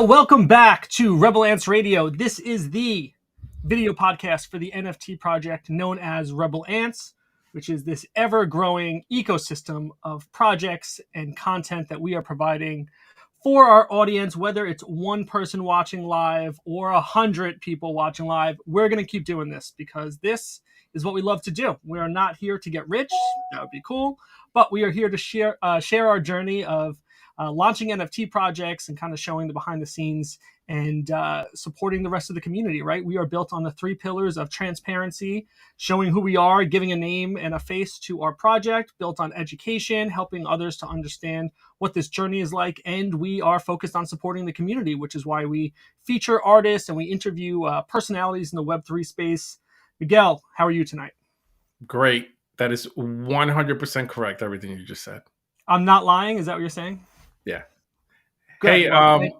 Well, welcome back to Rebel Ants Radio. This is the video podcast for the NFT project known as Rebel Ants, which is this ever-growing ecosystem of projects and content that we are providing for our audience, whether it's one person watching live or 100 people watching live. We're going to keep doing this because this is what we love to do. We are not here to get rich. That would be cool. But we are here to share our journey of launching NFT projects and kind of showing the behind the scenes and supporting the rest of the community, right? We are built on the 3 pillars of transparency, showing who we are, giving a name and a face to our project, built on education, helping others to understand what this journey is like. And we are focused on supporting the community, which is why we feature artists and we interview personalities in the Web3 space. Miguel, how are you tonight? Great. That is 100% correct, everything you just said. I'm not lying. Is that what you're saying? Yeah. Good. Hey, I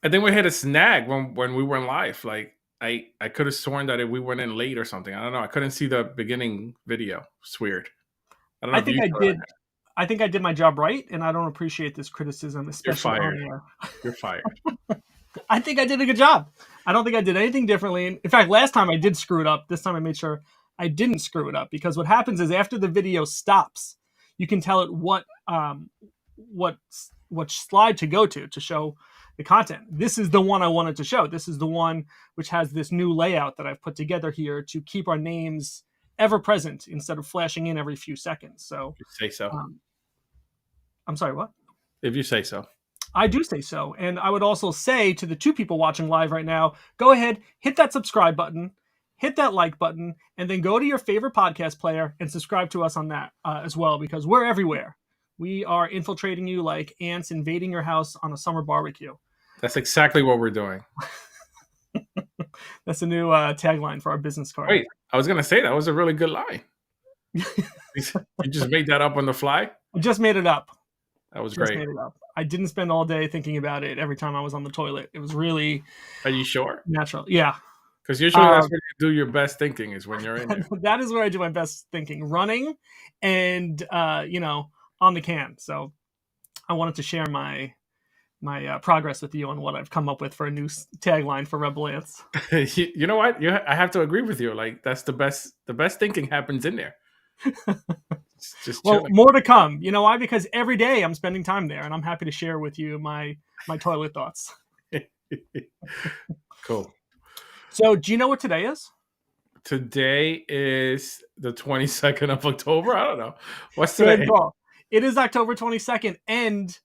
think we hit a snag when we went live. Like I could have sworn that we went in late or something. I don't know. I couldn't see the beginning video. It's weird. I don't know. I think I did my job right, and I don't appreciate this criticism, especially on air. You're fired. I think I did a good job. I don't think I did anything differently. In fact, last time I did screw it up. This time I made sure I didn't screw it up, because what happens is after the video stops, you can tell it what slide to go to show the content. This is the one I wanted to show. This is the one which has this new layout that I've put together here to keep our names ever present instead of flashing in every few seconds. So you say so. I'm sorry, what? If you say so. I do say so. And I would also say to the 2 people watching live right now, go ahead, hit that subscribe button, hit that like button, and then go to your favorite podcast player and subscribe to us on that as well, because we're everywhere. We are infiltrating you like ants invading your house on a summer barbecue. That's exactly what we're doing. That's a new tagline for our business card. Wait, I was going to say that was a really good line. You just made that up on the fly? I just made it up. That was great. Made it up. I didn't spend all day thinking about it every time I was on the toilet. It was really... Are you sure? Natural. Yeah. Because usually that's where you do your best thinking, is when you're in there. That is where I do my best thinking. Running and, on the can. So I wanted to share my progress with you on what I've come up with for a new tagline for Rebel Ants. You know what? I have to agree with you. Like, that's the best thinking happens in there. Just well, more to come. You know why? Because every day I'm spending time there, and I'm happy to share with you my toilet thoughts. Cool. So do you know what today is? Today is the 22nd of October. I don't know. What's today? It is October 22nd, and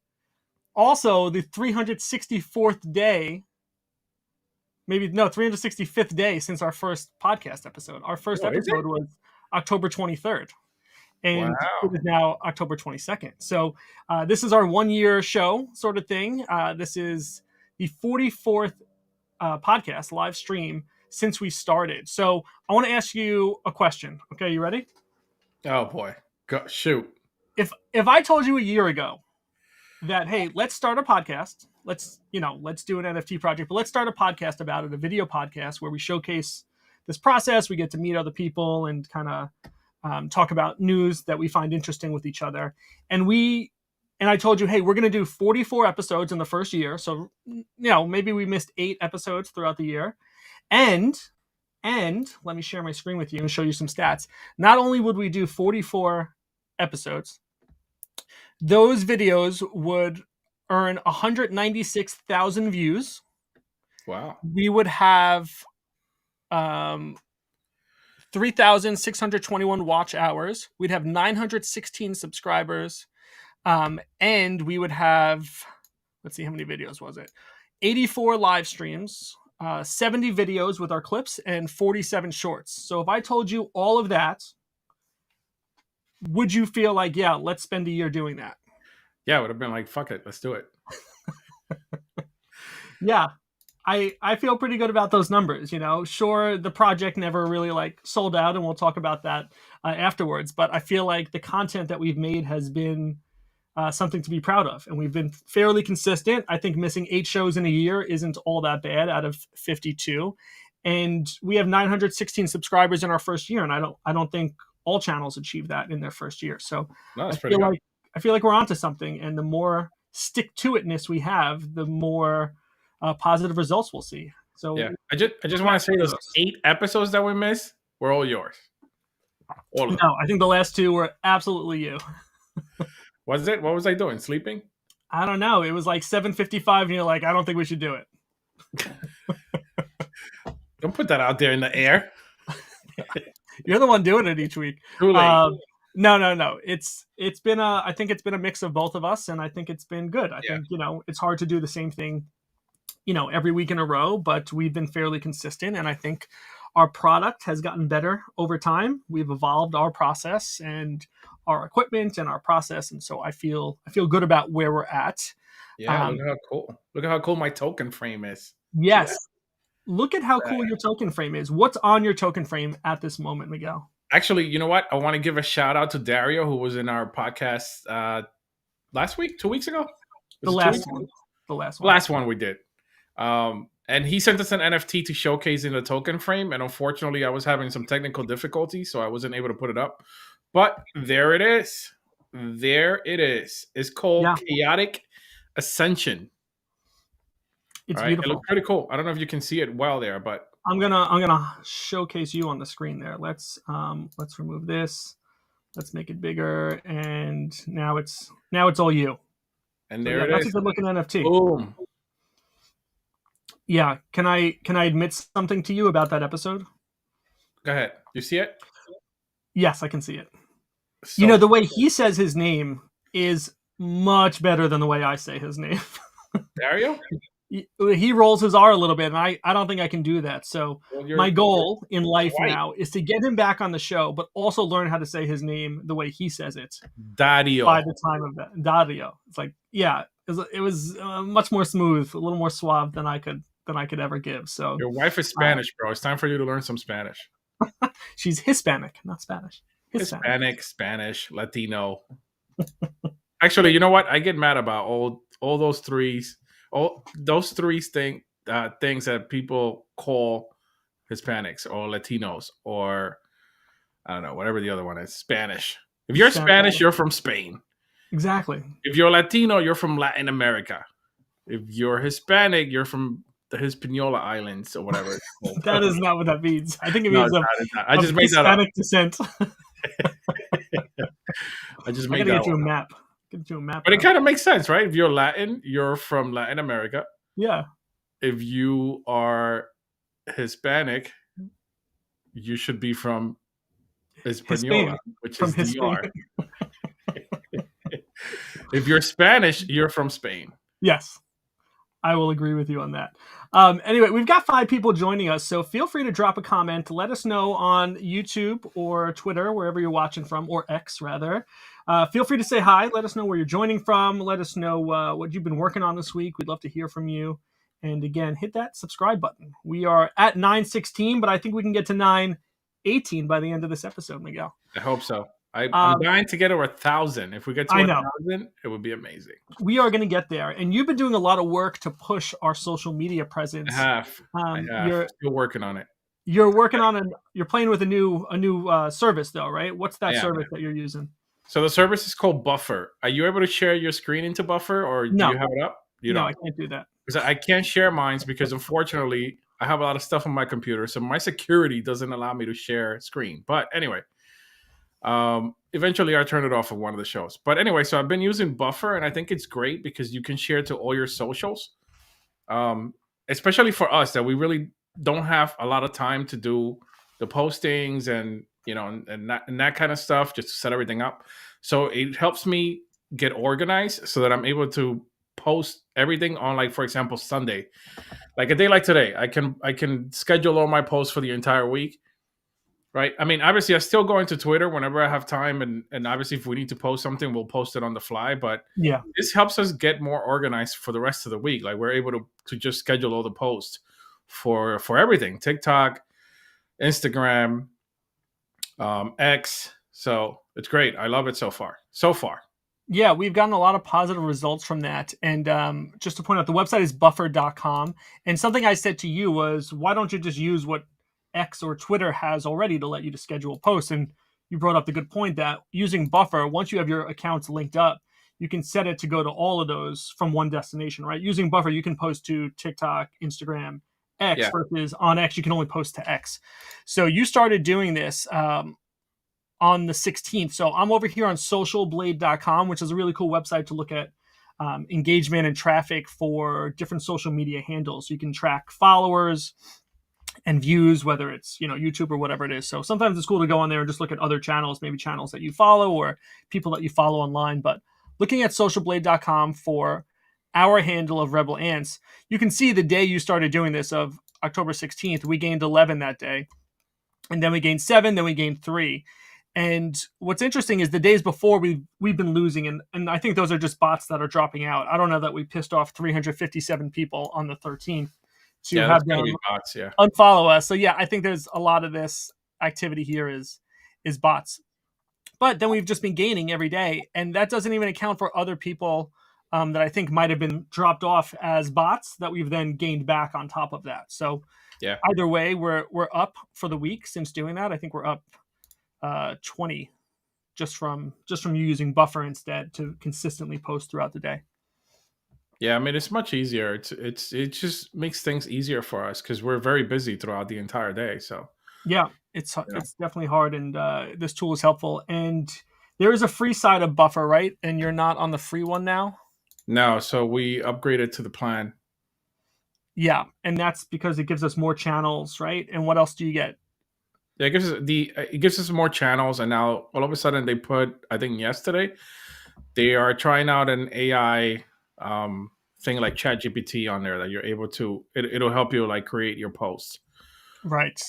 also the 364th day, 365th day since our first podcast episode. Our first episode was October 23rd, and It is now October 22nd. So this is our 1-year show sort of thing. This is the 44th podcast live stream since we started. So I want to ask you a question. Okay, you ready? Oh boy, shoot. If I told you a year ago that, hey, let's start a podcast, let's do an NFT project, but let's start a podcast about it, a video podcast where we showcase this process, we get to meet other people and kind of talk about news that we find interesting with each other. And I told you, hey, we're going to do 44 episodes in the first year. So, maybe we missed 8 episodes throughout the year. And let me share my screen with you and show you some stats. Not only would we do 44 episodes, those videos would earn 196,000 views. Wow. We would have 3,621 watch hours. We'd have 916 subscribers. And we would have, let's see, how many videos was it? 84 live streams, 70 videos with our clips, and 47 shorts. So if I told you all of that, would you feel like, yeah, let's spend a year doing that? Yeah, I would have been like, fuck it, let's do it. Yeah, I feel pretty good about those numbers. Sure, the project never really sold out, and we'll talk about that afterwards. But I feel like the content that we've made has been something to be proud of, and we've been fairly consistent. I think missing 8 shows in a year isn't all that bad out of 52, and we have 916 subscribers in our first year, and I don't think all channels achieve that in their first year. So no, I feel like we're onto something, and the more stick to itness we have, the more positive results we'll see. So Yeah, I just want to say those 8 episodes that we missed were all yours. All of them. No, I think the last 2 were absolutely you. Was it? What was I doing? Sleeping? I don't know. It was like 7:55, and you're like, I don't think we should do it. Don't put that out there in the air. You're the one doing it each week. Too late. No. It's been I think it's been a mix of both of us, and I think it's been good. I think it's hard to do the same thing, every week in a row, but we've been fairly consistent, and I think our product has gotten better over time. We've evolved our process and our equipment and our process, and so I feel good about where we're at. Yeah, look how cool! Look at how cool my Tokenframe is. Yes. Look at how cool your Tokenframe is. What's on your Tokenframe at this moment, Miguel? Actually, you know what? I want to give a shout out to Dario, who was in our podcast last week, 2 weeks ago. The last one we did. And he sent us an NFT to showcase in the Tokenframe, and unfortunately, I was having some technical difficulties, so I wasn't able to put it up. But there it is. There it is. It's called Chaotic Ascension. It's beautiful. It looks pretty cool. I don't know if you can see it well there, but I'm gonna showcase you on the screen there. Let's remove this. Let's make it bigger, and now it's all you. And there it is. That's a good looking NFT. Boom. Yeah. Can I admit something to you about that episode? Go ahead. You see it? Yes, I can see it. So, the way he says his name is much better than the way I say his name. Dario? He rolls his R a little bit, and I don't think I can do that. So my goal in life now is to get him back on the show, but also learn how to say his name the way he says it. Dario. By the time of that, Dario. It's like, it was much more smooth, a little more suave than I could ever give. So your wife is Spanish, bro. It's time for you to learn some Spanish. She's Hispanic, not Spanish. Hispanic, Spanish, Latino. Actually, you know what? I get mad about all those threes. All those 3 things that people call Hispanics or Latinos or I don't know, whatever the other one is, Spanish. If you're Spanish, you're from Spain. Exactly. If you're Latino, you're from Latin America. If you're Hispanic, you're from the Hispaniola Islands or whatever it's called. That is not what that means. I think it means I just made Hispanic that up. descent. I just made that up. Get you a map. Get you a map. But it kind of makes sense, right? If you're Latin, you're from Latin America. Yeah. If you are Hispanic, you should be from Hispaniola, which is DR. If you're Spanish, you're from Spain. Yes. I will agree with you on that. Anyway, we've got 5 people joining us, so feel free to drop a comment. Let us know on YouTube or Twitter, wherever you're watching from, or X, rather. Feel free to say hi. Let us know where you're joining from. Let us know what you've been working on this week. We'd love to hear from you. And again, hit that subscribe button. We are at 916, but I think we can get to 918 by the end of this episode, Miguel. I hope so. I'm dying to get over 1,000. If we get to 1,000, it would be amazing. We are going to get there. And you've been doing a lot of work to push our social media presence. I have. You're still working on it. You're working on you're playing with a new service though, right? What's that service that you're using? So the service is called Buffer. Are you able to share your screen into Buffer, or do you have it up? No, I can't do that. Because I can't share mine because unfortunately I have a lot of stuff on my computer, so my security doesn't allow me to share screen. But anyway, eventually I turn it off of one of the shows. But anyway, so I've been using Buffer, and I think it's great because you can share to all your socials, especially for us that we really don't have a lot of time to do the postings and and that kind of stuff, just to set everything up. So it helps me get organized so that I'm able to post everything on, like, for example, Sunday, like a day like today. I can schedule all my posts for the entire week, right? I mean, obviously I still go into Twitter whenever I have time, and obviously if we need to post something, we'll post it on the fly. But this helps us get more organized for the rest of the week. Like, we're able to just schedule all the posts for everything: TikTok, Instagram, X. So it's great. I love it so far. Yeah, we've gotten a lot of positive results from that. And just to point out, the website is buffer.com. And something I said to you was, why don't you just use what X or Twitter has already to let you to schedule posts? And you brought up the good point that using Buffer, once you have your accounts linked up, you can set it to go to all of those from one destination, right? Using Buffer, you can post to TikTok, Instagram, X, Yeah. versus on X, you can only post to X. So you started doing this on the 16th. So I'm over here on socialblade.com, which is a really cool website to look at engagement and traffic for different social media handles. So you can track followers and views, whether it's, YouTube or whatever it is. So sometimes it's cool to go on there and just look at other channels, maybe channels that you follow or people that you follow online. But looking at socialblade.com for our handle of Rebel Ants, you can see the day you started doing this, of October 16th, we gained 11 that day. And then we gained 7, then we gained 3. And what's interesting is the days before we've been losing, and I think those are just bots that are dropping out. I don't know that we pissed off 357 people on the 13th to have them bots, unfollow us. So yeah, I think there's a lot of this activity here is bots. But then we've just been gaining every day, and that doesn't even account for other people that I think might have been dropped off as bots that we've then gained back on top of that. So yeah, either way, we're up for the week since doing that. I think we're up 20 just from you using Buffer instead to consistently post throughout the day. Yeah, I mean, it's much easier. It just makes things easier for us because we're very busy throughout the entire day. So yeah, it's definitely hard, and this tool is helpful. And there is a free side of Buffer, right? And you're not on the free one now? No, so we upgraded to the plan. Yeah, and that's because it gives us more channels, right? And what else do you get? Yeah, it gives us more channels, and now all of a sudden they put, I think yesterday, they are trying out an AI thing like ChatGPT on there that you're able to. It'll help you like create your posts. Right.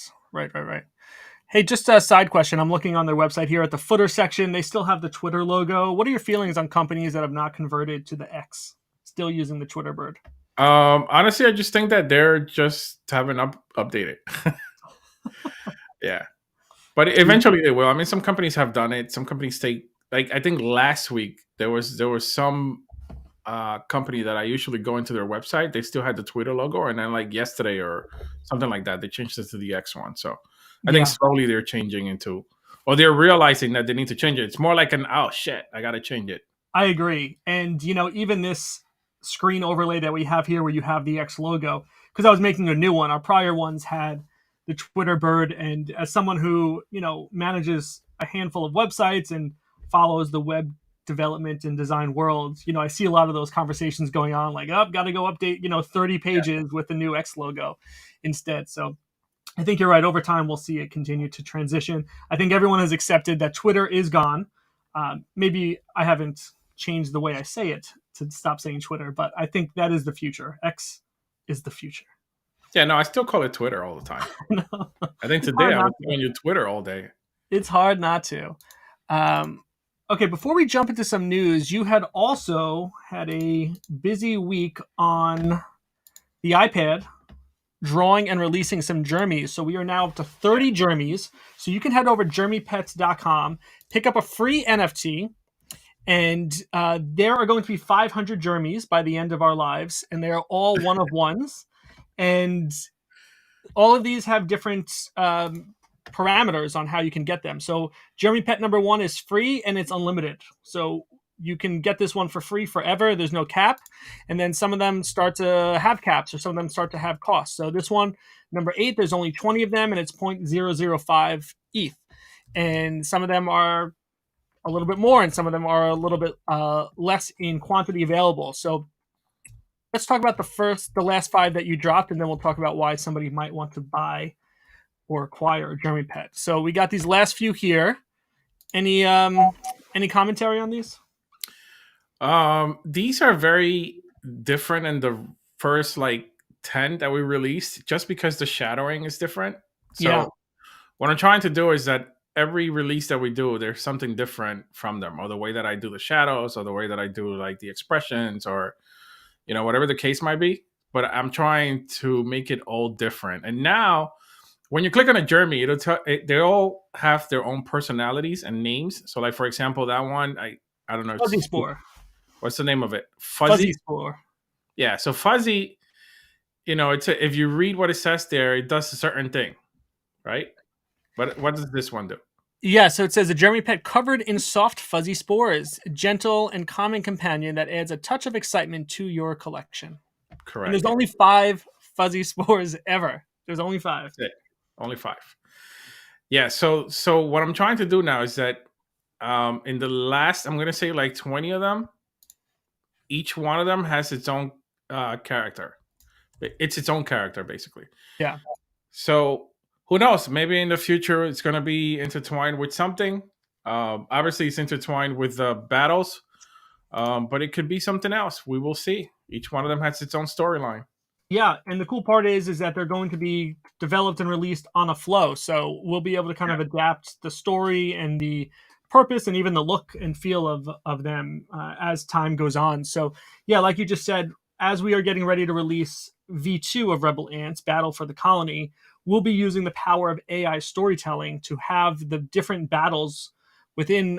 Hey, just a side question. I'm looking on their website here at the footer section. They still have the Twitter logo. What are your feelings on companies that have not converted to the X, still using the Twitter bird? Honestly, I just think that they're just haven't updated. Yeah, but eventually they will. I mean, some companies have done it. Some companies take, like, I think last week there was some company that I usually go into their website. They still had the Twitter logo, and then like yesterday or something like that, they changed it to the X one. So I think slowly they're changing into, or they're realizing that they need to change it. It's more like oh shit, I got to change it. I agree. And even this screen overlay that we have here where you have the X logo, because I was making a new one. Our prior ones had the Twitter bird, and as someone who manages a handful of websites and follows the web development and design world, I see a lot of those conversations going on, like, got to go update 30 pages with the new X logo instead. So I think you're right. Over time, we'll see it continue to transition. I think everyone has accepted that Twitter is gone. Maybe I haven't changed the way I say it to stop saying Twitter, but I think that is the future. X is the future. Yeah, no, I still call it Twitter all the time. No. I think today I was calling you Twitter all day. It's hard not to. Okay, before we jump into some news, you had also had a busy week on the iPad, drawing and releasing some Germies. So we are now up to 30 Germies. So you can head over to germypets.com, pick up a free NFT, and there are going to be 500 Germies by the end of our lives, and they are all one of ones. And all of these have different parameters on how you can get them. So Germy Pet number 1 is free and it's unlimited. So you can get this one for free forever. There's no cap. And then some of them start to have caps, or some of them start to have costs. So this one, number 8, there's only 20 of them and it's 0.005 ETH. And some of them are a little bit more and some of them are a little bit less in quantity available. So let's talk about the last 5 that you dropped, and then we'll talk about why somebody might want to buy or acquire a Germy Pet. So we got these last few here. Any commentary on these? These are very different in the first 10 that we released, just because the shadowing is different. So what I'm trying to do is that every release that we do, there's something different from them, or the way that I do the shadows, or the way that I do the expressions, or whatever the case might be. But I'm trying to make it all different. And now when you click on a Germy, it'll tell, they all have their own personalities and names. So for example, that one, I don't know. Fuzzy Spore. What's the name of it? Fuzzy Spore. Yeah. So Fuzzy, if you read what it says there, it does a certain thing, right? But what does this one do? Yeah, so it says a Germy pet covered in soft, fuzzy spores, a gentle and calming companion that adds a touch of excitement to your collection. And there's Correct. only 5 fuzzy spores ever. There's only 5. That's it. Only 5. Yeah. So what I'm trying to do now is that in the last, I'm gonna say like 20 of them, each one of them has its own character. It's its own character basically. Yeah. So who knows? Maybe in the future it's gonna be intertwined with something. Obviously, it's intertwined with the battles, but it could be something else. We will see. Each one of them has its own storyline. Yeah, and the cool part is that they're going to be developed and released on a flow, so we'll be able to kind Yeah. of adapt the story and the purpose and even the look and feel of them as time goes on. So yeah, like you just said, as we are getting ready to release V2 of Rebel Ants: Battle for the Colony, we'll be using the power of AI storytelling to have the different battles within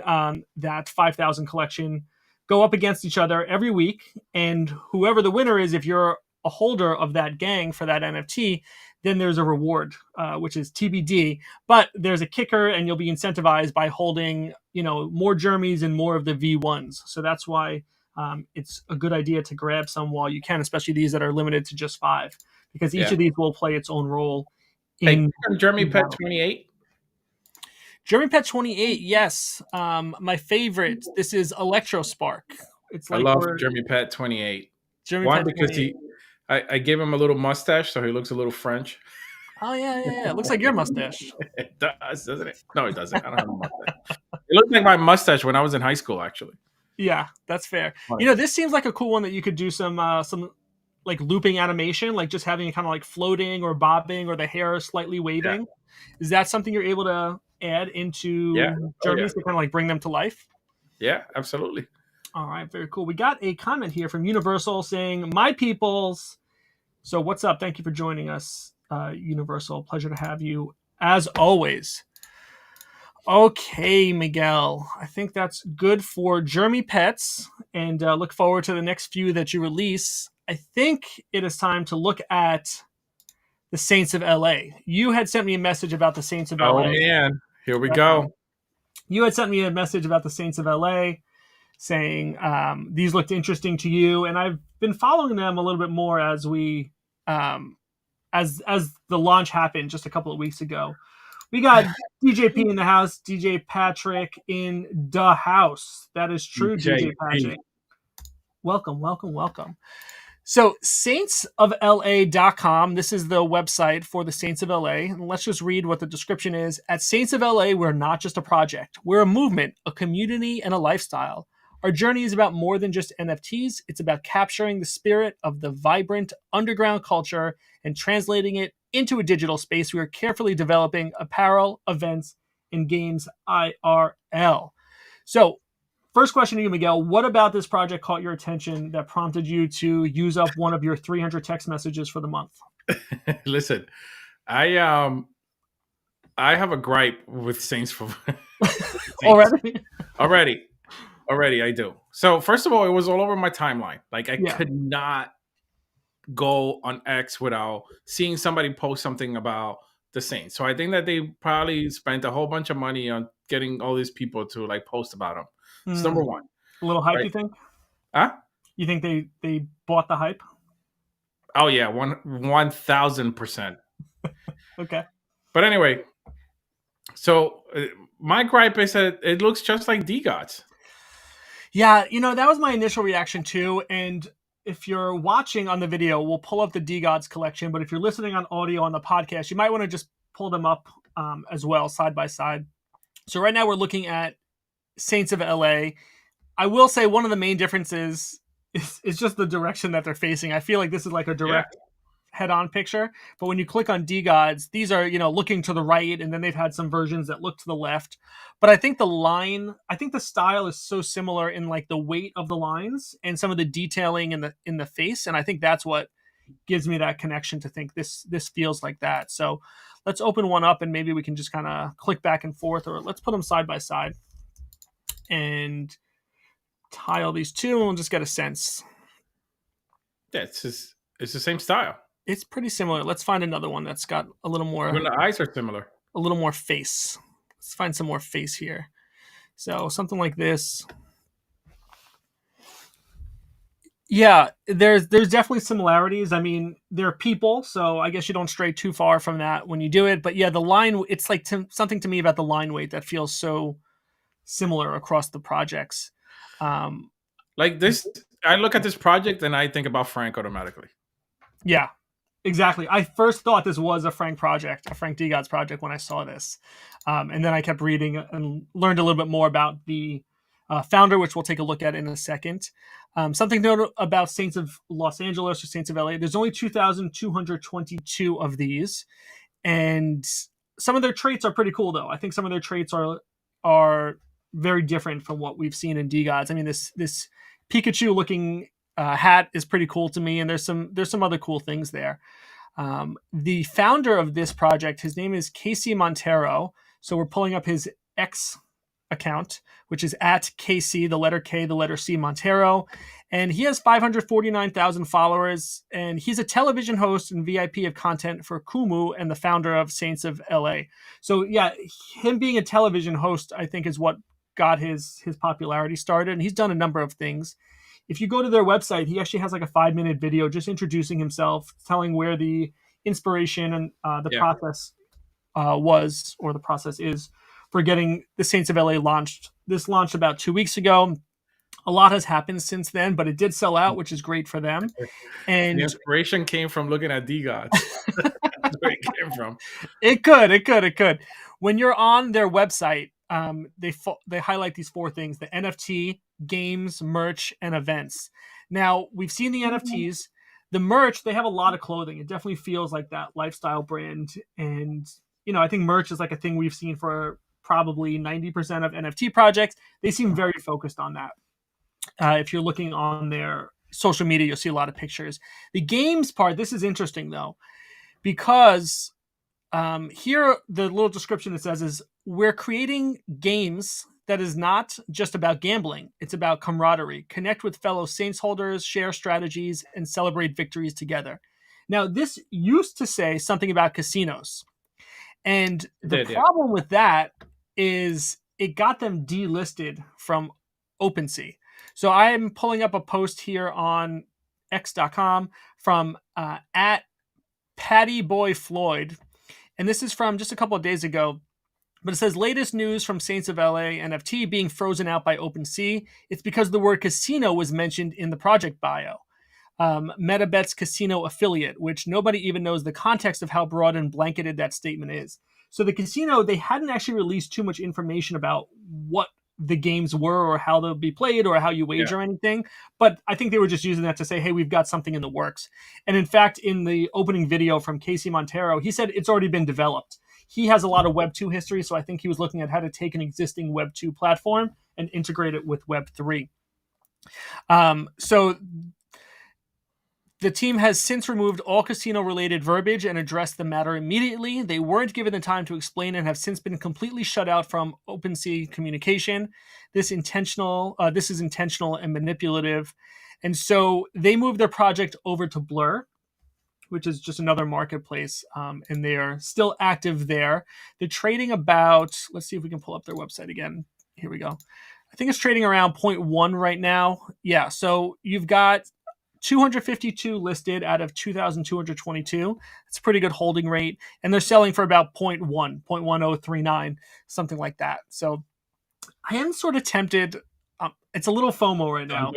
that 5,000 collection go up against each other every week, and whoever the winner is, if you're a holder of that gang for that NFT, then there's a reward, which is TBD. But there's a kicker, and you'll be incentivized by holding, more Jermys and more of the V1s. So that's why it's a good idea to grab some while you can, especially these that are limited to just 5, because each Yeah. of these will play its own role. Hey, Germy Pet battle. 28. Germy Pet 28, yes. My favorite. This is Electro Spark. It's like I love Germy Pet 28. Germy One, Pet because 28. I gave him a little mustache, so he looks a little French. Oh yeah. It looks like your mustache. It does, doesn't it? No, it doesn't. I don't have a mustache. It looked like my mustache when I was in high school, actually. Yeah, that's fair. Right. This seems like a cool one that you could do some like looping animation, like just having it kind of like floating or bobbing or the hair slightly waving. Yeah. Is that something you're able to add into Jermys to kind of like bring them to life? Yeah, absolutely. All right, very cool. We got a comment here from Universal saying, "My peoples." So what's up? Thank you for joining us, Universal. Pleasure to have you as always. Okay, Miguel. I think that's good for Germy Pets, and look forward to the next few that you release. I think it is time to look at the Saints of LA. You had sent me a message about the Saints of LA. Oh man, here we go. You had sent me a message about the Saints of LA, saying these looked interesting to you, and I've been following them a little bit more as we as the launch happened just a couple of weeks ago. We got DJP in the house, DJ Patrick in the house. That is true, DJ Patrick. Welcome. So saintsofla.com, this is the website for the Saints of LA. And let's just read what the description is. At Saints of LA, we're not just a project. We're a movement, a community, and a lifestyle. Our journey is about more than just NFTs. It's about capturing the spirit of the vibrant underground culture and translating it into a digital space. We are carefully developing apparel, events, and games IRL. So, first question to you, Miguel. What about this project caught your attention that prompted you to use up one of your 300 text messages for the month? Listen, I have a gripe with Saints for Saints. Already, I do. So first of all, it was all over my timeline. Like I could not go on X without seeing somebody post something about the Saints. So I think that they probably spent a whole bunch of money on getting all these people to like post about them. It's number one. A little hype, right? You think? Huh? You think they bought the hype? Oh yeah, 1,000%. Okay. But anyway, so my gripe is that it looks just like DGods. Yeah, that was my initial reaction too. And if you're watching on the video, we'll pull up the DGods collection. But if you're listening on audio on the podcast, you might want to just pull them up as well, side by side. So right now we're looking at Saints of LA. I will say one of the main differences is just the direction that they're facing. I feel like this is like a direct head-on picture, but when you click on DGods, these are looking to the right, and then they've had some versions that look to the left. But I think the style is so similar in like the weight of the lines and some of the detailing in the face, and I think that's what gives me that connection to think this feels like that. So let's open one up, and maybe we can just kind of click back and forth, or let's put them side by side and tile these two, and we'll just get a sense. Yeah, it's the same style. It's pretty similar. Let's find another one that's got a little more. Even the eyes are similar. A little more face. Let's find some more face here. So something like this. Yeah, there's definitely similarities. I mean, they're people, so I guess you don't stray too far from that when you do it. But yeah, the line, it's like something to me about the line weight that feels so similar across the projects. Um, Like this, I look at this project and I think about Frank automatically. yeah, exactly. I first thought this was a Frank project, a Frank DeGods project when I saw this. And then I kept reading and learned a little bit more about the founder, which we'll take a look at in a second. Something to note about Saints of Los Angeles or Saints of LA, there's only 2,222 of these. And some of their traits are pretty cool, though. I think some of their traits are very different from what we've seen in DeGods. I mean, this Pikachu looking hat is pretty cool to me, and there's some other cool things there. The founder of this project, his name is Casey Montero. So we're pulling up his X account, which is at KC, the letter K, the letter C, Montero. And he has 549,000 followers. And he's a television host and VIP of content for Kumu and the founder of Saints of LA. So yeah, him being a television host, I think, is what got his popularity started. And he's done a number of things. If you go to their website, he actually has like a 5-minute video just introducing himself, telling where the inspiration and the process was, or the process is, for getting the Saints of LA launched. This launched about 2 weeks ago. A lot has happened since then, but it did sell out, which is great for them. And the inspiration came from looking at DeGods. That's where it came from. It could. When you're on their website, they highlight these 4 things: the NFT, games, merch, and events. Now, we've seen the NFTs. The merch, they have a lot of clothing. It definitely feels like that lifestyle brand. And, I think merch is like a thing we've seen for probably 90% of NFT projects. They seem very focused on that. If you're looking on their social media, you'll see a lot of pictures. The games part, this is interesting, though, because here, the little description it says is, we're creating games that is not just about gambling. It's about camaraderie. Connect with fellow Saints holders, share strategies, and celebrate victories together. Now, this used to say something about casinos. And the problem with that is it got them delisted from OpenSea. So I am pulling up a post here on x.com from at Patty Boy Floyd. And this is from just a couple of days ago. But it says, latest news from Saints of LA NFT being frozen out by OpenSea. It's because the word casino was mentioned in the project bio. Metabet's casino affiliate, which nobody even knows the context of how broad and blanketed that statement is. So the casino, they hadn't actually released too much information about what the games were or how they'll be played or how you wager or anything. But I think they were just using that to say, hey, we've got something in the works. And in fact, in the opening video from Casey Montero, he said it's already been developed. He has a lot of Web 2 history, so I think he was looking at how to take an existing Web 2 platform and integrate it with Web 3. So the team has since removed all casino-related verbiage and addressed the matter immediately. They weren't given the time to explain and have since been completely shut out from OpenSea communication. This is intentional and manipulative. And so they moved their project over to Blur, which is just another marketplace, and they are still active there. They're trading about, let's see if we can pull up their website again. Here we go. I think it's trading around 0.1 right now. Yeah, so you've got 252 listed out of 2,222. It's a pretty good holding rate. And they're selling for about 0.1039, something like that. So I am sort of tempted. It's a little FOMO right now.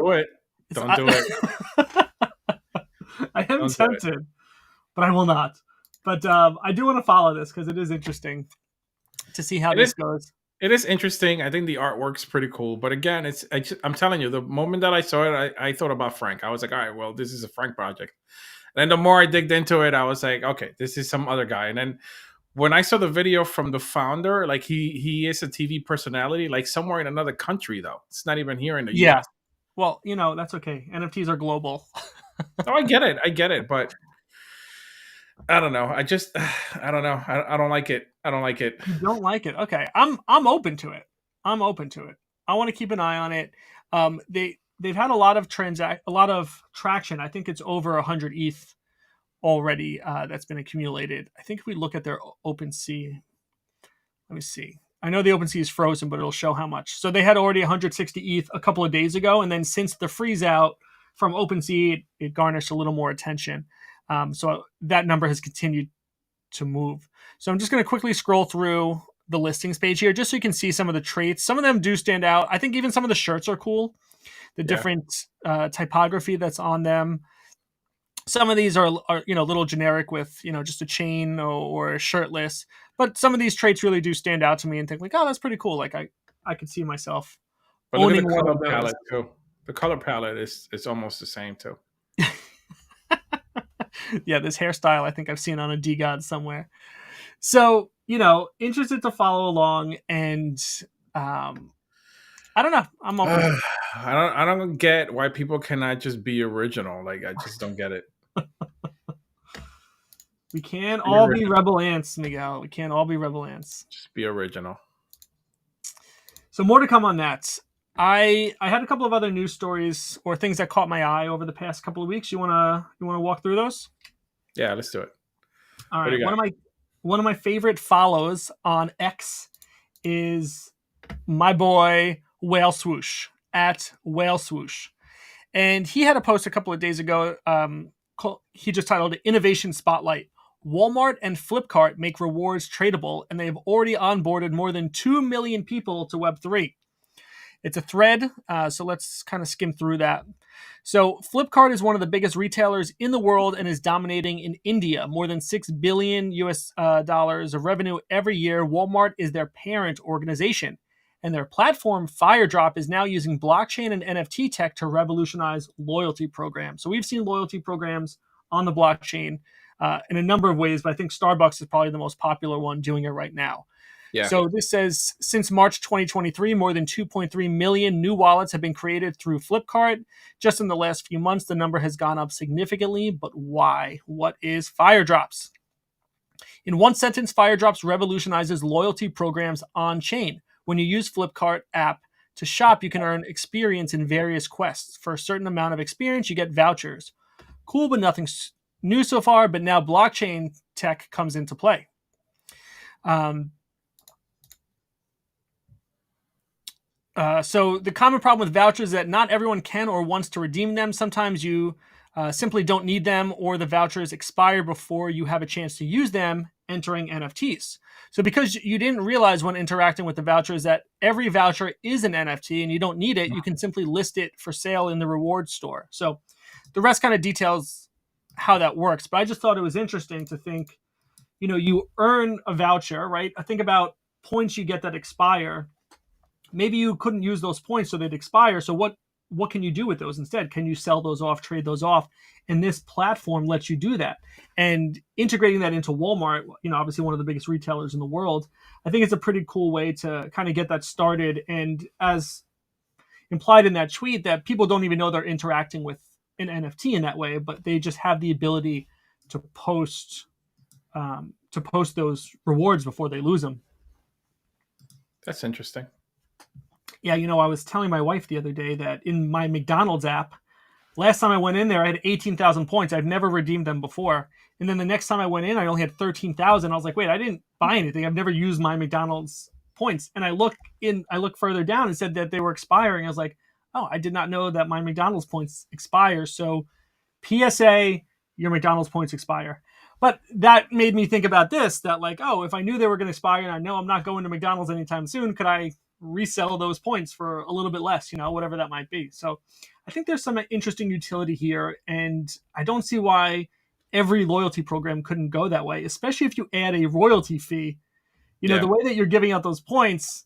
Don't do it. I am tempted, but I will not. But I do want to follow this because it is interesting to see how this goes. It is interesting. I think the artwork's pretty cool. But again, I'm telling you, the moment that I saw it, I thought about Frank. I was like, all right, well, this is a Frank project. And then the more I digged into it, I was like, okay, this is some other guy. And then when I saw the video from the founder, like he is a TV personality, like somewhere in another country, though. It's not even here in the US. Well, that's okay. NFTs are global. Oh, I get it. But I don't know. I don't know. I don't like it. I don't like it. You don't like it? Okay. I'm open to it. I want to keep an eye on it. They've had a lot of traction. I think it's over 100 ETH already that's been accumulated. I think if we look at their OpenSea, let me see. I know the OpenSea is frozen, but it'll show how much. So they had already 160 ETH a couple of days ago, and then since the freeze out from OpenSea, it garnished a little more attention. So that number has continued to move. So I'm just going to quickly scroll through the listings page here, just so you can see some of the traits. Some of them do stand out. I think even some of the shirts are cool. The different typography that's on them. Some of these are a little generic with just a chain or shirtless, but some of these traits really do stand out to me and think like, oh, that's pretty cool. Like I could see myself owning one of those. Palette too. The color palette is almost the same too. Yeah, this hairstyle I think I've seen on a DGod somewhere. So interested to follow along, and I don't know. I'm open. I don't get why people cannot just be original. Like I just don't get it. We can't all be Rebel Ants, Miguel. We can't all be Rebel Ants. Just be original. So more to come on that. I had a couple of other news stories or things that caught my eye over the past couple of weeks. You wanna walk through those? Yeah, let's do it. All right. One of my favorite follows on X is my boy Whale Swoosh at Whale Swoosh, and he had a post a couple of days ago. He just titled it "Innovation Spotlight." Walmart and Flipkart make rewards tradable, and they have already onboarded more than 2 million people to Web3. It's a thread, so let's kind of skim through that. So Flipkart is one of the biggest retailers in the world and is dominating in India. More than $6 billion dollars of revenue every year. Walmart is their parent organization, and their platform, Firedrop, is now using blockchain and NFT tech to revolutionize loyalty programs. So we've seen loyalty programs on the blockchain in a number of ways, but I think Starbucks is probably the most popular one doing it right now. Yeah. So this says, since March 2023, more than 2.3 million new wallets have been created through Flipkart. Just in the last few months, the number has gone up significantly. But why? What is Firedrops? In one sentence, Firedrops revolutionizes loyalty programs on chain. When you use Flipkart app to shop, you can earn experience in various quests. For a certain amount of experience, you get vouchers. Cool, but nothing new so far. But now blockchain tech comes into play. So the common problem with vouchers is that not everyone can or wants to redeem them. Sometimes you simply don't need them, or the vouchers expire before you have a chance to use them, entering NFTs. So because you didn't realize when interacting with the vouchers that every voucher is an NFT and you don't need it, you can simply list it for sale in the reward store. So the rest kind of details how that works. But I just thought it was interesting to think, you earn a voucher, right? I think about points you get that expire. Maybe you couldn't use those points, so they'd expire. So what can you do with those instead? Can you sell those off, trade those off? And this platform lets you do that. And integrating that into Walmart, obviously one of the biggest retailers in the world, I think it's a pretty cool way to kind of get that started. And as implied in that tweet, that people don't even know they're interacting with an NFT in that way, but they just have the ability to post those rewards before they lose them. That's interesting. Yeah, I was telling my wife the other day that in my McDonald's app, last time I went in there, I had 18,000 points. I've never redeemed them before. And then the next time I went in, I only had 13,000. I was like, wait, I didn't buy anything. I've never used my McDonald's points. And I look further down and said that they were expiring. I was like, oh, I did not know that my McDonald's points expire. So PSA, your McDonald's points expire. But that made me think about this, that like, oh, if I knew they were going to expire and I know I'm not going to McDonald's anytime soon, could I resell those points for a little bit less, whatever that might be. So I think there's some interesting utility here, and I don't see why every loyalty program couldn't go that way, especially if you add a royalty fee. The way that you're giving out those points,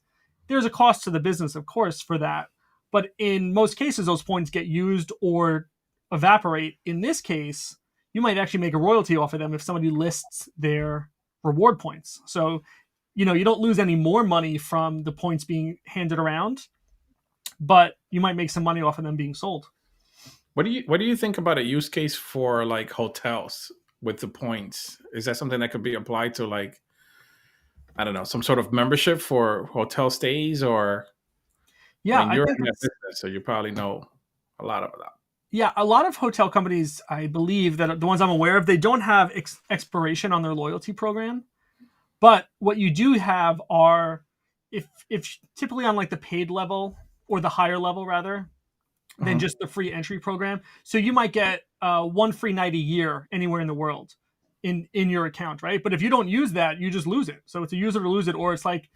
there's a cost to the business, of course, for that. But in most cases, those points get used or evaporate. In this case, you might actually make a royalty off of them if somebody lists their reward points. So you don't lose any more money from the points being handed around, but you might make some money off of them being sold. What do you think about a use case for like hotels with the points? Is that something that could be applied to, like, I don't know, some sort of membership for hotel stays? Or yeah, I mean, you're in that business, so you probably know a lot of that. Yeah, a lot of hotel companies, I believe, that the ones I'm aware of, they don't have expiration on their loyalty program. But what you do have are if typically on like the paid level or the higher level rather than just the free entry program. So you might get one free night a year anywhere in the world in your account, right? But if you don't use that, you just lose it. So it's a use it or lose it, or it's like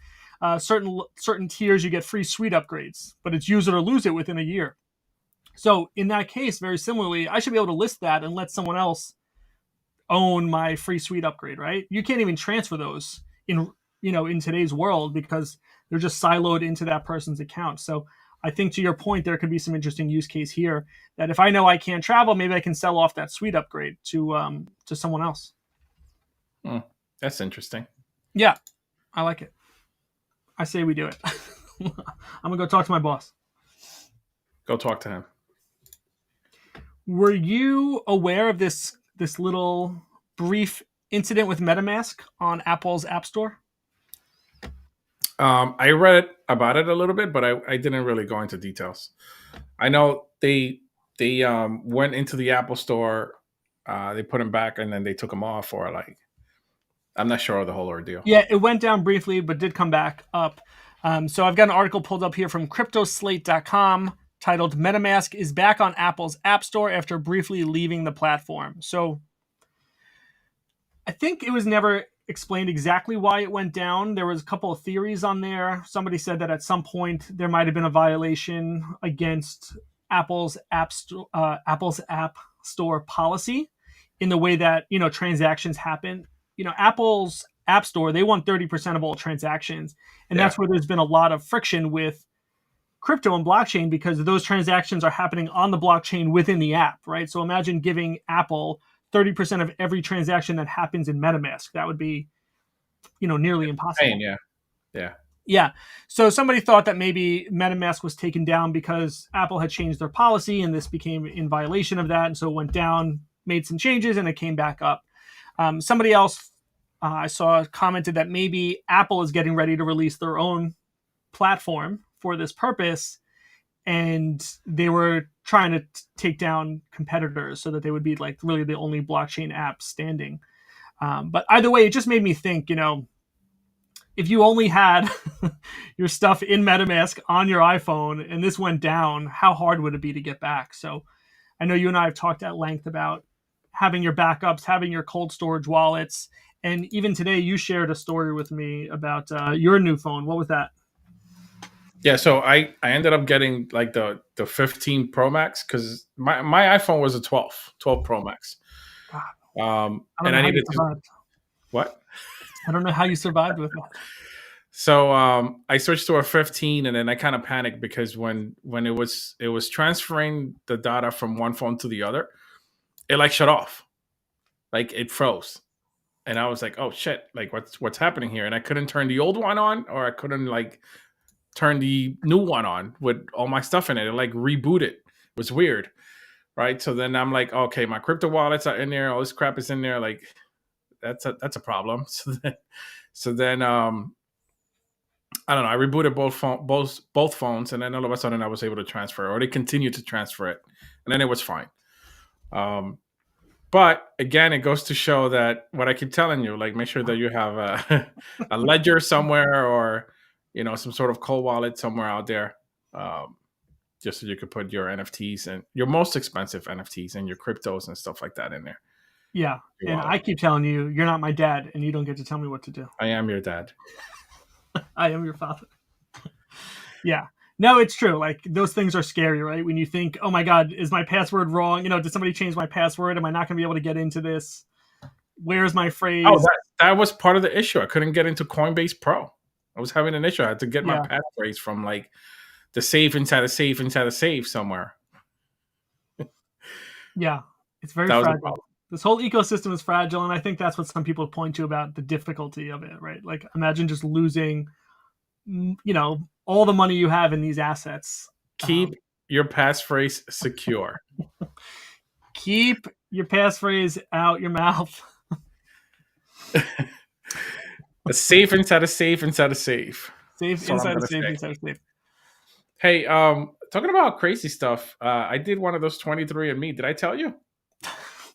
certain tiers you get free suite upgrades, but it's use it or lose it within a year. So in that case, very similarly, I should be able to list that and let someone else own my free suite upgrade, right? You can't even transfer those in today's world because they're just siloed into that person's account. So I think to your point, there could be some interesting use case here that if I know I can't travel, maybe I can sell off that suite upgrade to someone else. That's interesting. Yeah, I like it. I say we do it. I'm gonna go talk to my boss. Go talk to him. Were you aware of this little brief incident with MetaMask on Apple's App Store? I read about it a little bit, but I didn't really go into details. I know they went into the Apple Store, they put them back, and then they took them off, or like, I'm not sure of the whole ordeal. Yeah, it went down briefly, but did come back up. So I've got an article pulled up here from cryptoslate.com titled MetaMask is back on Apple's App Store after briefly leaving the platform. So I think it was never explained exactly why it went down. There was a couple of theories on there. Somebody said that at some point there might have been a violation against Apple's App Store policy in the way that, transactions happen. Apple's App Store, they want 30% of all transactions. And that's where there's been a lot of friction with crypto and blockchain because those transactions are happening on the blockchain within the app, right? So imagine giving Apple 30% of every transaction that happens in MetaMask. That would be, nearly impossible. Yeah. So somebody thought that maybe MetaMask was taken down because Apple had changed their policy and this became in violation of that. And so it went down, made some changes, and it came back up. Somebody else I saw commented that maybe Apple is getting ready to release their own platform for this purpose, and they were trying to take down competitors so that they would be like really the only blockchain app standing. But either way, it just made me think, if you only had your stuff in MetaMask on your iPhone and this went down, how hard would it be to get back? So I know you and I have talked at length about having your backups, having your cold storage wallets. And even today you shared a story with me about your new phone. What was that? Yeah, so I ended up getting like the 15 Pro Max because my iPhone was a 12 Pro Max. And I needed to. What? I don't know how you survived with that. So I switched to a 15, and then I kind of panicked because when it was transferring the data from one phone to the other, it like shut off, like it froze, and I was like, oh shit, like what's happening here? And I couldn't turn the old one on, or I couldn't like turn the new one on with all my stuff in it. It like rebooted. It was weird, right? So then I'm like, okay, my crypto wallets are in there. All this crap is in there. Like that's a problem. So then I don't know. I rebooted both phones, and then all of a sudden I was able to transfer, or they continued to transfer it, and then it was fine. But again, it goes to show that what I keep telling you, like make sure that you have a ledger somewhere, or some sort of cold wallet somewhere out there, just so you could put your NFTs and your most expensive NFTs and your cryptos and stuff like that in there. Yeah, and I keep telling you, you're not my dad, and you don't get to tell me what to do. I am your dad. I am your father. Yeah. No, it's true. Like those things are scary, right? When you think, oh my God, is my password wrong? Did somebody change my password? Am I not going to be able to get into this? Where's my phrase? Oh, that was part of the issue. I couldn't get into Coinbase Pro. I was having an issue. I had to get my passphrase from like the safe inside a safe somewhere. Yeah. It's very fragile. This whole ecosystem is fragile, and I think that's what some people point to about the difficulty of it, right? Like imagine just losing, all the money you have in these assets. Keep your passphrase secure. Keep your passphrase out your mouth. A safe inside a safe inside a safe. Safe inside a safe inside a safe. Hey, talking about crazy stuff, I did one of those 23andMe. Did I tell you?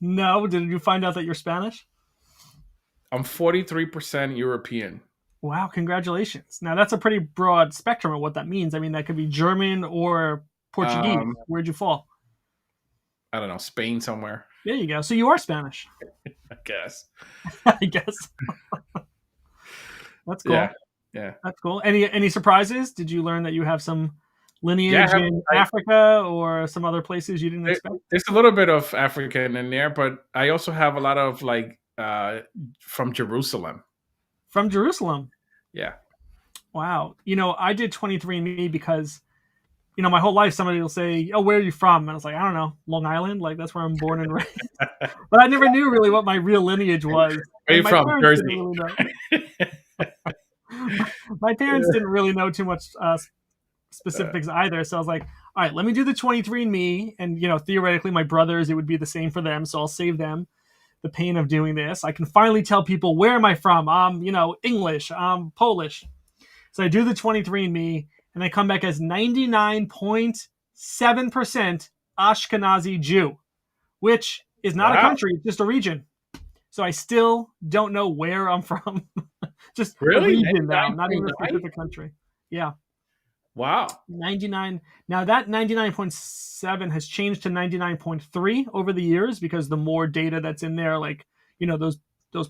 No. Did you find out that you're Spanish? I'm 43% European. Wow, congratulations. Now that's a pretty broad spectrum of what that means. I mean, that could be German or Portuguese. Where'd you fall? I don't know, Spain somewhere. There you go. So you are Spanish. I guess. I guess. That's cool. Yeah. That's cool. Any surprises? Did you learn that you have some lineage in I Africa or some other places you didn't expect? There's a little bit of African in there, but I also have a lot of like from Jerusalem. From Jerusalem. Yeah. Wow. I did 23andMe because, my whole life somebody will say, "Oh, where are you from?" And I was like, "I don't know, Long Island. Like that's where I'm born and raised." But I never knew really what my real lineage was. Where are you from? Jersey. My parents didn't really know too much specifics either. So I was like, all right, let me do the 23andMe. And, theoretically, my brothers, it would be the same for them. So I'll save them the pain of doing this. I can finally tell people, where am I from? I'm, English, I'm Polish. So I do the 23andMe, and I come back as 99.7% Ashkenazi Jew, which is not a country, it's just a region. So I still don't know where I'm from. Just really? a region now, not even a specific country. Yeah. Wow. 99. Now that 99.7 has changed to 99.3 over the years because the more data that's in there, like, those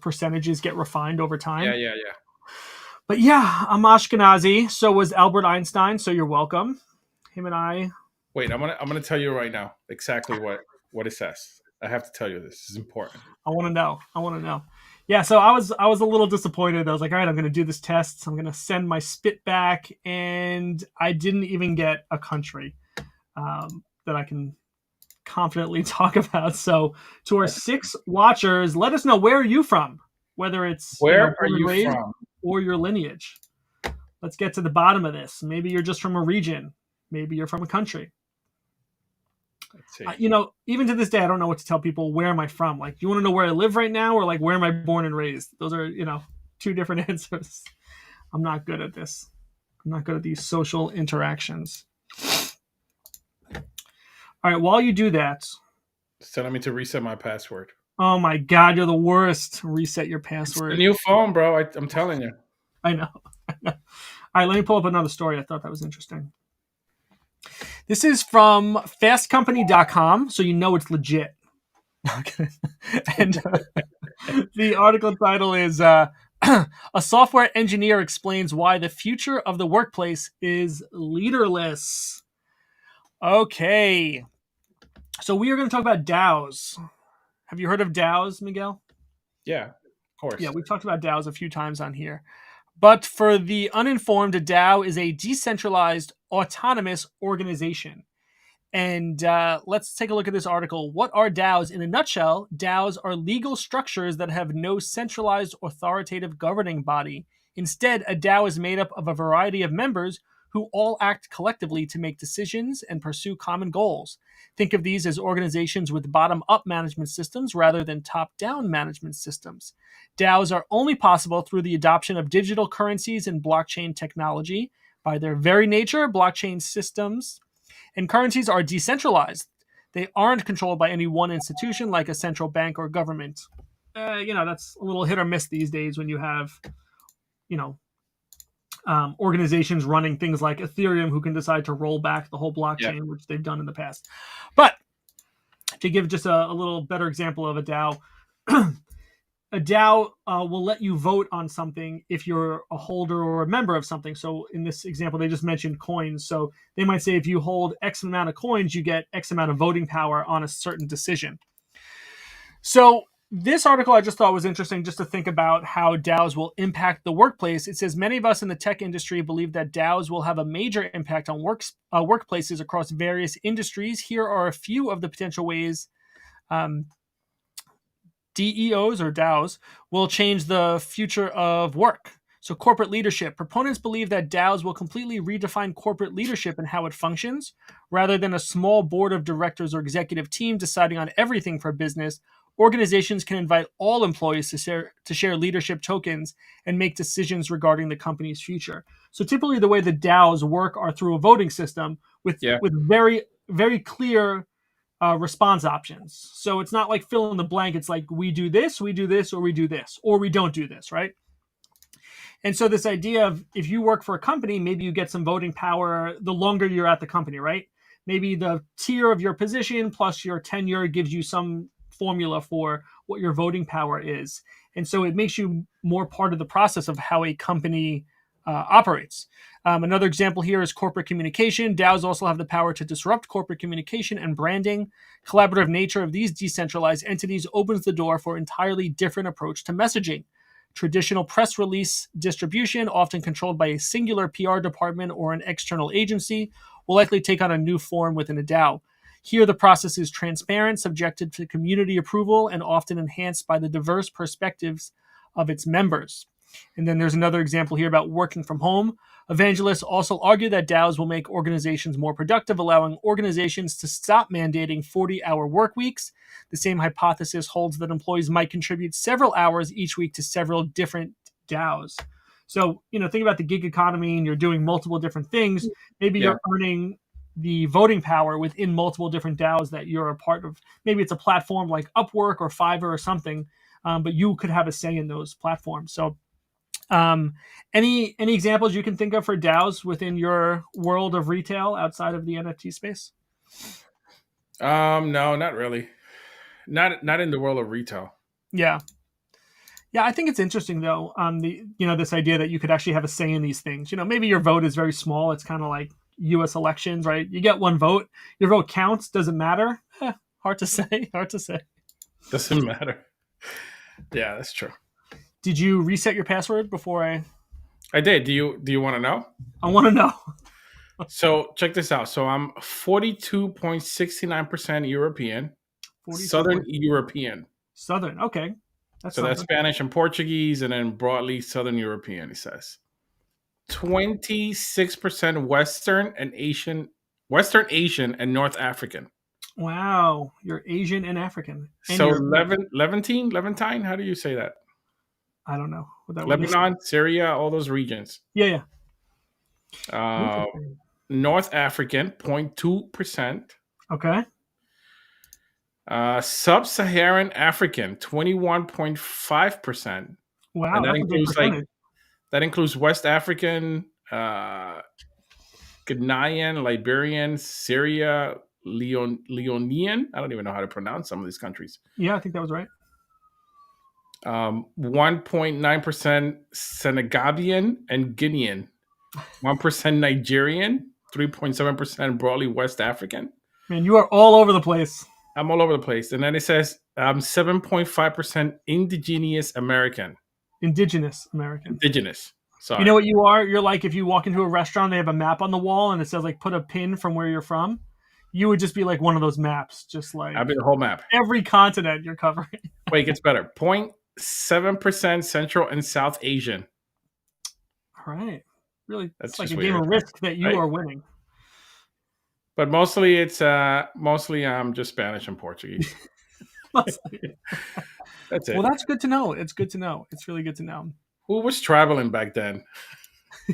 percentages get refined over time. Yeah. But yeah, I'm Ashkenazi. So was Albert Einstein. So you're welcome. Him and I. Wait, I'm gonna tell you right now exactly what it says. I have to tell you this is important. I want to know. Yeah, so I was a little disappointed. I was like, all right, I'm going to do this test. I'm going to send my spit back, and I didn't even get a country that I can confidently talk about. So to our 6 watchers, let us know, where are you from? Whether it's where are you from or your lineage. Let's get to the bottom of this. Maybe you're just from a region. Maybe you're from a country. Let's see. Even to this day, I don't know what to tell people. Where am I from? Like, you want to know where I live right now, or like where am I born and raised? Those are, 2 different answers. I'm not good at this. I'm not good at these social interactions. All right, while you do that, it's telling me to reset my password. Oh my God, you're the worst. Reset your password. It's a new phone, bro. I'm telling you. I know. All right, let me pull up another story. I thought that was interesting. This is from fastcompany.com, so it's legit. And the article title is a software engineer explains why the future of the workplace is leaderless. Okay. So we are going to talk about DAOs. Have you heard of DAOs, Miguel? Yeah, of course. Yeah, we've talked about DAOs a few times on here. But for the uninformed, a DAO is a decentralized autonomous organization. And let's take a look at this article. What are DAOs? In a nutshell, DAOs are legal structures that have no centralized authoritative governing body. Instead, a DAO is made up of a variety of members who all act collectively to make decisions and pursue common goals. Think of these as organizations with bottom-up management systems rather than top-down management systems. DAOs are only possible through the adoption of digital currencies and blockchain technology. By their very nature, blockchain systems and currencies are decentralized. They aren't controlled by any one institution like a central bank or government. That's a little hit or miss these days when you have, organizations running things like Ethereum who can decide to roll back the whole blockchain, which they've done in the past. But to give just a little better example of a DAO, a DAO will let you vote on something if you're a holder or a member of something. So in this example, they just mentioned coins. So they might say if you hold X amount of coins, you get X amount of voting power on a certain decision. So this article I just thought was interesting just to think about how DAOs will impact the workplace. It says many of us in the tech industry believe that DAOs will have a major impact on workplaces across various industries. Here are a few of the potential ways DEOs or DAOs will change the future of work. So corporate leadership. Proponents believe that DAOs will completely redefine corporate leadership and how it functions. Rather than a small board of directors or executive team deciding on everything for business, organizations can invite all employees to share leadership tokens and make decisions regarding the company's future. So typically the way the DAOs work are through a voting system with very, very clear response options. So it's not like fill in the blank. It's like we do this, or we do this, or we don't do this, right? And so this idea of if you work for a company, maybe you get some voting power the longer you're at the company, right? Maybe the tier of your position plus your tenure gives you some formula for what your voting power is. And so it makes you more part of the process of how a company operates. Another example here is corporate communication. DAOs also have the power to disrupt corporate communication and branding. Collaborative nature of these decentralized entities opens the door for entirely different approach to messaging. Traditional press release distribution, often controlled by a singular PR department or an external agency, will likely take on a new form within a DAO. Here, the process is transparent, subjected to community approval, and often enhanced by the diverse perspectives of its members. And then there's another example here about working from home. Evangelists also argue that DAOs will make organizations more productive, allowing organizations to stop mandating 40-hour work weeks. The same hypothesis holds that employees might contribute several hours each week to several different DAOs. So, think about the gig economy and you're doing multiple different things. Maybe you're earning the voting power within multiple different DAOs that you're a part of. Maybe it's a platform like Upwork or Fiverr or something, but you could have a say in those platforms. So any examples you can think of for DAOs within your world of retail outside of the NFT space? No, not really. Not in the world of retail. Yeah, I think it's interesting though. This idea that you could actually have a say in these things. Maybe your vote is very small. It's kind of like U.S. elections, right? You get one vote. Your vote counts. Does it matter? Hard to say. Doesn't matter. Yeah, that's true. Did you reset your password before I did. Do you want to know? I want to know. So check this out. So I'm 42.69% European, Southern European. Southern, okay. That's Spanish and Portuguese, and then broadly Southern European, it says. 26% Western Asian and North African. Wow, you're Asian and African. And so Levantine, how do you say that? I don't know. Lebanon, Syria, all those regions. Yeah. North African, 0.2%. Okay. Sub-Saharan African, 21.5%. Wow, and that includes West African, Ghanaian, Liberian, Syria, Leonian. I don't even know how to pronounce some of these countries. Yeah, I think that was right. 1.9% Senegabian and Guinean. 1% Nigerian. 3.7% broadly West African. Man, you are all over the place. I'm all over the place. And then it says 7.5% Indigenous American. Indigenous American. Indigenous. Sorry. You know what you are? You're like if you walk into a restaurant, they have a map on the wall and it says like put a pin from where you're from. You would just be like one of those maps, just like I'd be the whole map. Every continent you're covering. Wait, it gets better. 0.7% Central and South Asian. All right. Really, that's like a weird. game of Risk that you are winning. But mostly it's just Spanish and Portuguese. That's it. Well, that's good to know. It's good to know. It's really good to know. Who was traveling back then?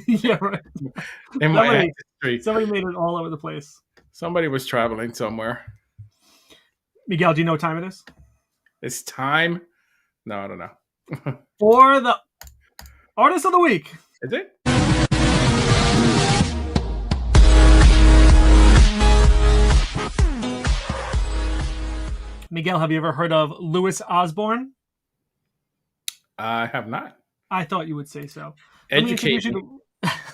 Yeah, right. Somebody made it all over the place. Somebody was traveling somewhere. Miguel, do you know what time it is? It's time. No, I don't know. For the Artist of the Week. Is it? Miguel, have you ever heard of Louis Osborne? I have not. I thought you would say so. Education.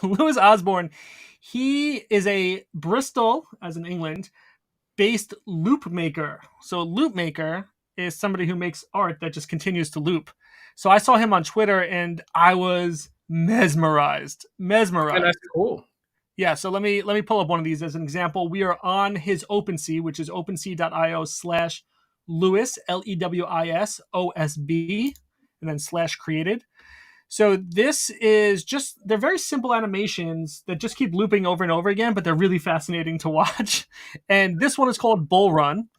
Louis Osborne, he is a Bristol, as in England, based loop maker. So a loop maker is somebody who makes art that just continues to loop. So I saw him on Twitter and I was mesmerized. Yeah, that's cool. Yeah, so let me pull up one of these as an example. We are on his OpenSea, which is opensea.io/Lewis, LEWISOSB, and then /created. So this is just, they're very simple animations that just keep looping over and over again, but they're really fascinating to watch. And this one is called Bull Run.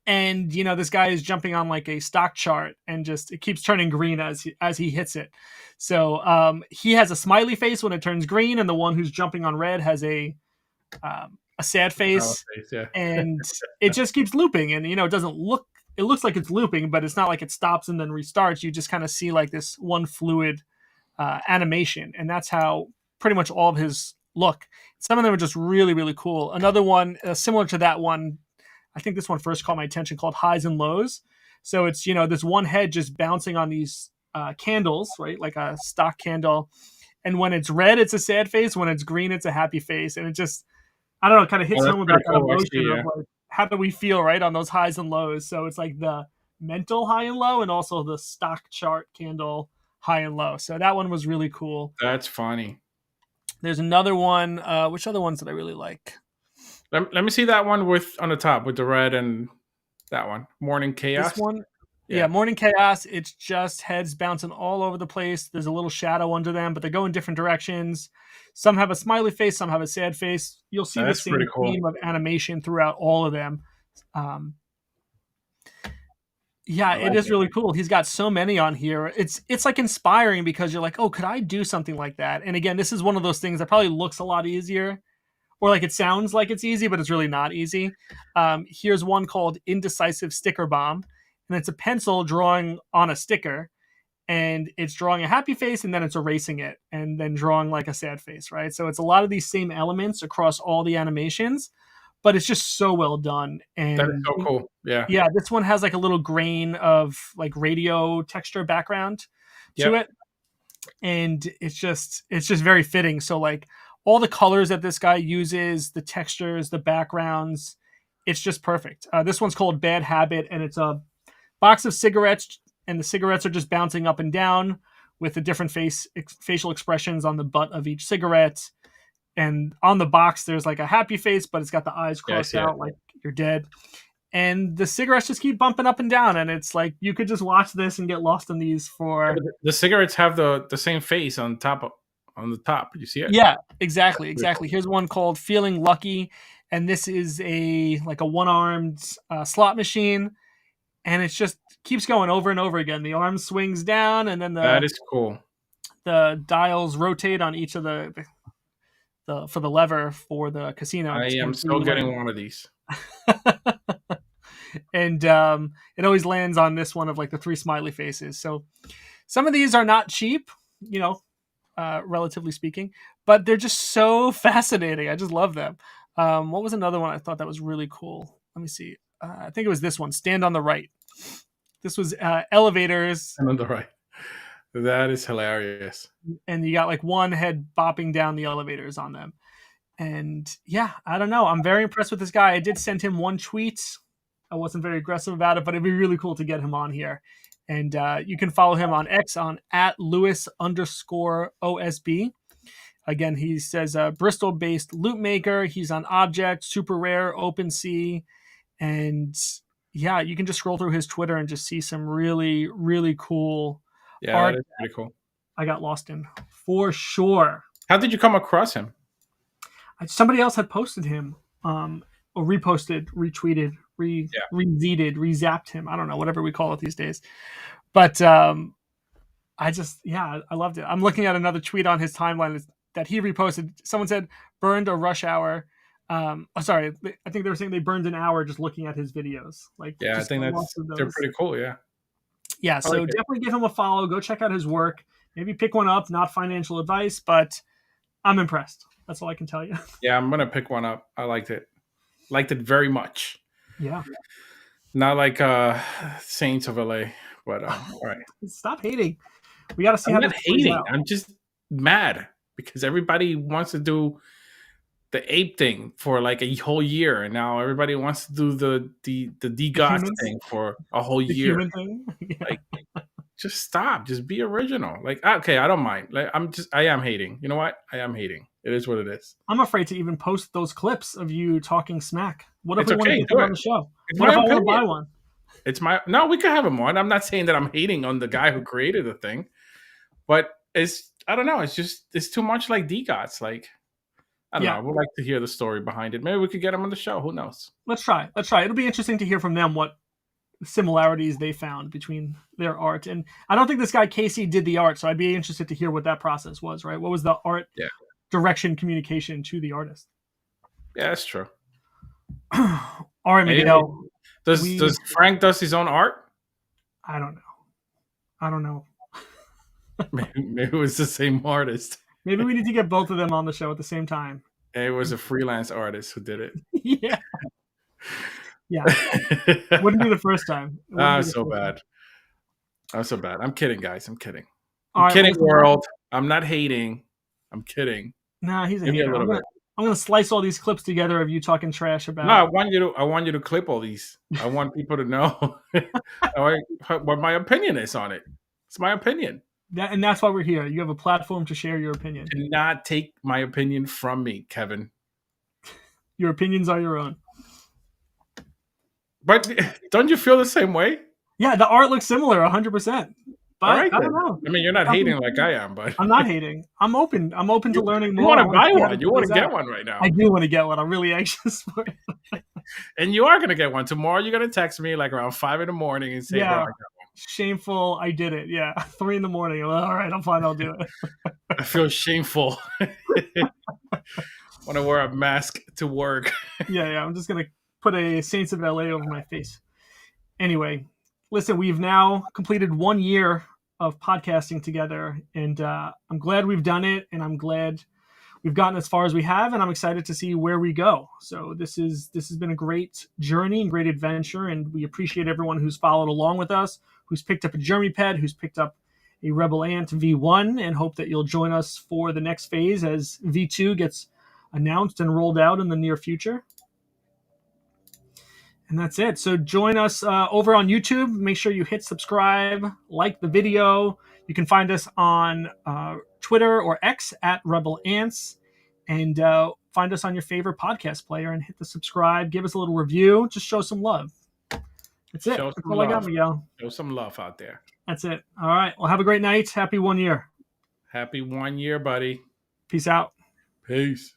And, this guy is jumping on like a stock chart and just, it keeps turning green as he hits it. So he has a smiley face when it turns green, and the one who's jumping on red has a sad face. Yeah. And it just keeps looping. And, it doesn't look, it looks like it's looping, but it's not like it stops and then restarts. You just kind of see like this one fluid animation, and that's how pretty much all of his look. Some of them are just really, really cool. Another one similar to that one, I think this one first caught my attention, called Highs and Lows. So it's, this one head just bouncing on these candles, right? Like a stock candle. And when it's red, it's a sad face. When it's green, it's a happy face. And it just, I don't know, it kind of hits home about that emotion of like, how do we feel, right, on those highs and lows? So it's like the mental high and low, and also the stock chart candle high and low. So that one was really cool. That's funny. There's another one. Which other ones did I really like? Let me see that one on the top with the red and that one. Morning Chaos. This one? Yeah, Morning Chaos. It's just heads bouncing all over the place. There's a little shadow under them, but they go in different directions. Some have a smiley face, some have a sad face. You'll see the same theme of animation throughout all of them. It is really cool. He's got so many on here. It's like inspiring, because you're like, oh, could I do something like that? And again, this is one of those things that probably looks a lot easier, or like it sounds like it's easy, but it's really not easy. Here's one called Indecisive Sticker Bomb, and it's a pencil drawing on a sticker, and it's drawing a happy face, and then it's erasing it, and then drawing like a sad face, right? So it's a lot of these same elements across all the animations, but it's just so well done. And that is so cool. Yeah. Yeah, this one has like a little grain of like radio texture background to it. And it's just very fitting. So like all the colors that this guy uses, the textures, the backgrounds, it's just perfect. This one's called Bad Habit, and it's a box of cigarettes, and the cigarettes are just bouncing up and down with the different facial expressions on the butt of each cigarette. And on the box, there's like a happy face, but it's got the eyes crossed out like you're dead. And the cigarettes just keep bumping up and down, and it's like you could just watch this and get lost in these for. The cigarettes have the same face on top. On the top, you see it? Yeah, exactly. Here's one called Feeling Lucky, and this is a one-armed slot machine, and it just keeps going over and over again. The arm swings down, and then that is cool. The dials rotate on each of the for the lever for the casino. I am still getting one of these. And it always lands on this one of like the three smiley faces. So some of these are not cheap, relatively speaking, but they're just so fascinating. I just love them. What was another one I thought that was really cool? Let me see. I think it was this one, Stand on the Right. This was elevators. Stand on the Right. That is hilarious. And you got like one head bopping down the elevators on them. And yeah, I don't know. I'm very impressed with this guy. I did send him one tweet. I wasn't very aggressive about it, but it'd be really cool to get him on here. And you can follow him on X on @Lewis_OSB. Again, he says Bristol-based loot maker. He's on Object, Super Rare, OpenSea. And yeah, you can just scroll through his Twitter and just see some really, really cool art. That is pretty cool. I got lost in for sure. How did you come across him? Somebody else had posted him, or reposted, retweeted, rezeeted, rezapped him. I don't know, whatever we call it these days. But I loved it. I'm looking at another tweet on his timeline that he reposted. Someone said burned a rush hour. Sorry, I think they were saying they burned an hour just looking at his videos. Like, I think they're pretty cool. Yeah. Yeah. So definitely give him a follow. Go check out his work. Maybe pick one up. Not financial advice, but I'm impressed. That's all I can tell you. Yeah, I'm gonna pick one up. I liked it. Liked it very much. Yeah. Not like Saints of LA, but all right. Stop hating. We got to see I'm how not hating. I'm just mad because everybody wants to do the ape thing for like a whole year, and now everybody wants to do the DGOT thing for a whole year. Human thing? Yeah. Like, just stop. Just be original. Like, okay, I don't mind. Like, I am hating. You know what? I am hating. It is what it is. I'm afraid to even post those clips of you talking smack. What if It's we want to okay, get them do on it. the show? It's What if my I want to opinion. buy one? No, we could have him on. I'm not saying that I'm hating on the guy who created the thing, but I don't know. It's too much like DGOTs. Like, I don't know. I would like to hear the story behind it. Maybe we could get him on the show. Who knows? Let's try. It'll be interesting to hear from them what similarities they found between their art. And I don't think this guy Casey did the art, so I'd be interested to hear what that process was, right? What was the art direction communication to the artist? Yeah, that's true. All right, Miguel. Does Frank does his own art? I don't know. Maybe it was the same artist. Maybe we need to get both of them on the show at the same time. It was a freelance artist who did it. Yeah. Yeah. Wouldn't be the first time. So bad. I'm so bad. I'm kidding, guys. I'm kidding. All right, kidding, world. I'm not hating. I'm kidding. Nah, he's a Give me hater. a little bit. I'm gonna slice all these clips together of you talking trash about. No, I want you to clip all these. I want people to know what my opinion is on it. It's my opinion. And that's why we're here. You have a platform to share your opinion. Do not take my opinion from me, Kevin. Your opinions are your own. But don't you feel the same way? Yeah, the art looks similar, 100%. But all right, I don't know. I mean, you're not hating like I am, but I'm not hating. I'm open. I'm open to learning more. You want to buy one. You want to get one right now. I do want to get one. I'm really anxious for it. And you are going to get one. Tomorrow you're going to text me like around 5 a.m. and say, yeah, bro, I got one. Shameful. I did it. Yeah. 3 a.m. All right, I'm fine. I'll do it. I feel shameful. Want to wear a mask to work. Yeah. I'm just going to put a Saints of LA over my face. Anyway, listen, we've now completed 1 year of podcasting together, and I'm glad we've done it, and I'm glad we've gotten as far as we have, and I'm excited to see where we go. So this has been a great journey and great adventure, and we appreciate everyone who's followed along with us, who's picked up a Germy Pet, who's picked up a Rebel Ant V1, and hope that you'll join us for the next phase as V2 gets announced and rolled out in the near future. And that's it. So join us over on YouTube. Make sure you hit subscribe, like the video. You can find us on Twitter or X at Rebel Ants, and find us on your favorite podcast player and hit the subscribe. Give us a little review. Just show some love. That's it. That's all I got, Miguel. Show some love out there. That's it. All right. Well, have a great night. Happy 1 year. Happy 1 year, buddy. Peace out. Peace.